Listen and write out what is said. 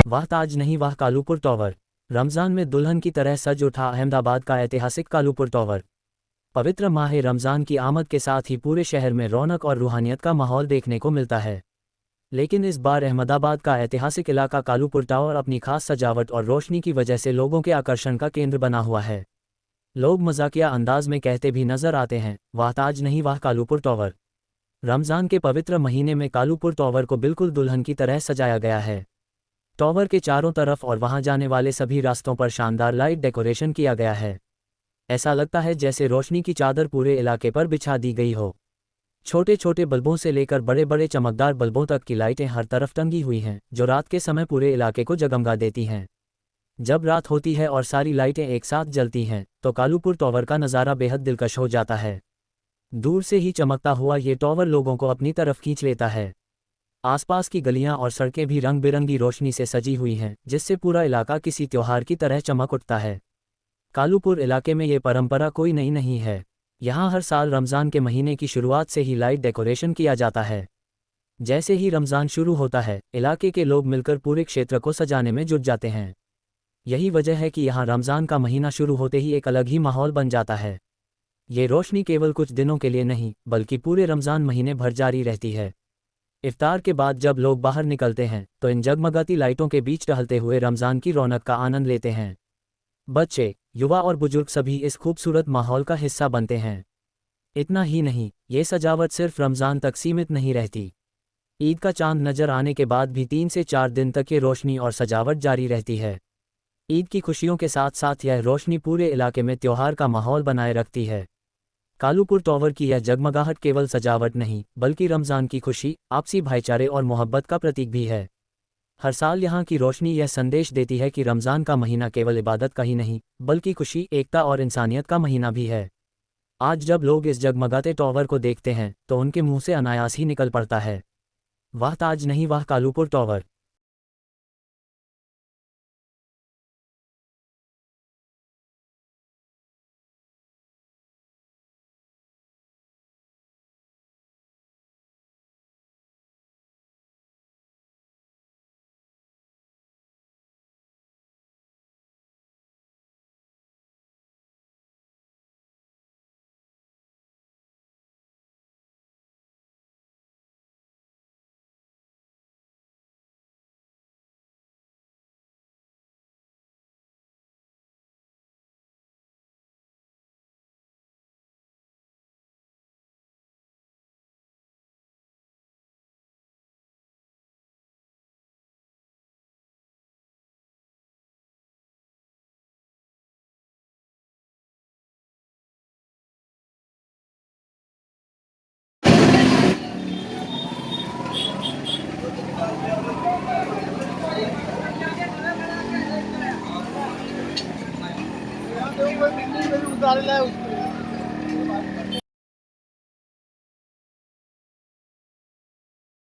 वाह ताज नहीं वाह कालूपुर टॉवर। रमज़ान में दुल्हन की तरह सज उठा अहमदाबाद का ऐतिहासिक कालूपुर टॉवर। पवित्र माह रमज़ान की आमद के साथ ही पूरे शहर में रौनक और रूहानियत का माहौल देखने को मिलता है। लेकिन इस बार अहमदाबाद का ऐतिहासिक इलाका कालूपुर टावर अपनी खास सजावट और रोशनी की वजह से लोगों के आकर्षण का केंद्र बना हुआ है। लोग मजाकिया अंदाज में कहते भी नजर आते हैं, वाह ताज नहीं वाह कालूपुर टॉवर। रमज़ान के पवित्र महीने में कालूपुर टॉवर को बिल्कुल दुल्हन की तरह सजाया गया है। टॉवर के चारों तरफ और वहां जाने वाले सभी रास्तों पर शानदार लाइट डेकोरेशन किया गया है। ऐसा लगता है जैसे रोशनी की चादर पूरे इलाके पर बिछा दी गई हो। छोटे छोटे बल्बों से लेकर बड़े बड़े चमकदार बल्बों तक की लाइटें हर तरफ टंगी हुई हैं, जो रात के समय पूरे इलाके को जगमगा देती हैं। जब रात होती है और सारी लाइटें एक साथ जलती हैं, तो कालूपुर टॉवर का नज़ारा बेहद दिलकश हो जाता है। दूर से ही चमकता हुआ ये टॉवर लोगों को अपनी तरफ खींच लेता है। आसपास की गलियां और सड़कें भी रंग बिरंगी रोशनी से सजी हुई हैं, जिससे पूरा इलाका किसी त्योहार की तरह चमक उठता है। कालूपुर इलाके में ये परंपरा कोई नई नहीं है। यहाँ हर साल रमज़ान के महीने की शुरुआत से ही लाइट डेकोरेशन किया जाता है। जैसे ही रमज़ान शुरू होता है, इलाके के लोग मिलकर पूरे क्षेत्र को सजाने में जुट जाते हैं। यही वजह है कि यहाँ रमज़ान का महीना शुरू होते ही एक अलग ही माहौल बन जाता है। ये रोशनी केवल कुछ दिनों के लिए नहीं, बल्कि पूरे रमज़ान महीने भर जारी रहती है। इफ्तार के बाद जब लोग बाहर निकलते हैं, तो इन जगमगाती लाइटों के बीच टहलते हुए रमज़ान की रौनक का आनंद लेते हैं। बच्चे, युवा और बुजुर्ग सभी इस खूबसूरत माहौल का हिस्सा बनते हैं। इतना ही नहीं, ये सजावट सिर्फ रमज़ान तक सीमित नहीं रहती। ईद का चांद नजर आने के बाद भी 3 से 4 दिन तक ये रोशनी और सजावट जारी रहती है। ईद की खुशियों के साथ साथ यह रोशनी पूरे इलाके में त्योहार का माहौल बनाए रखती है। कालूपुर टॉवर की यह जगमगाहट केवल सजावट नहीं, बल्कि रमज़ान की खुशी, आपसी भाईचारे और मोहब्बत का प्रतीक भी है। हर साल यहाँ की रोशनी यह संदेश देती है कि रमज़ान का महीना केवल इबादत का ही नहीं, बल्कि खुशी, एकता और इंसानियत का महीना भी है। आज जब लोग इस जगमगाते टॉवर को देखते हैं, तो उनके मुंह से अनायास ही निकल पड़ता है, वाह ताज नहीं वाह कालूपुर टॉवर। उतारे लाए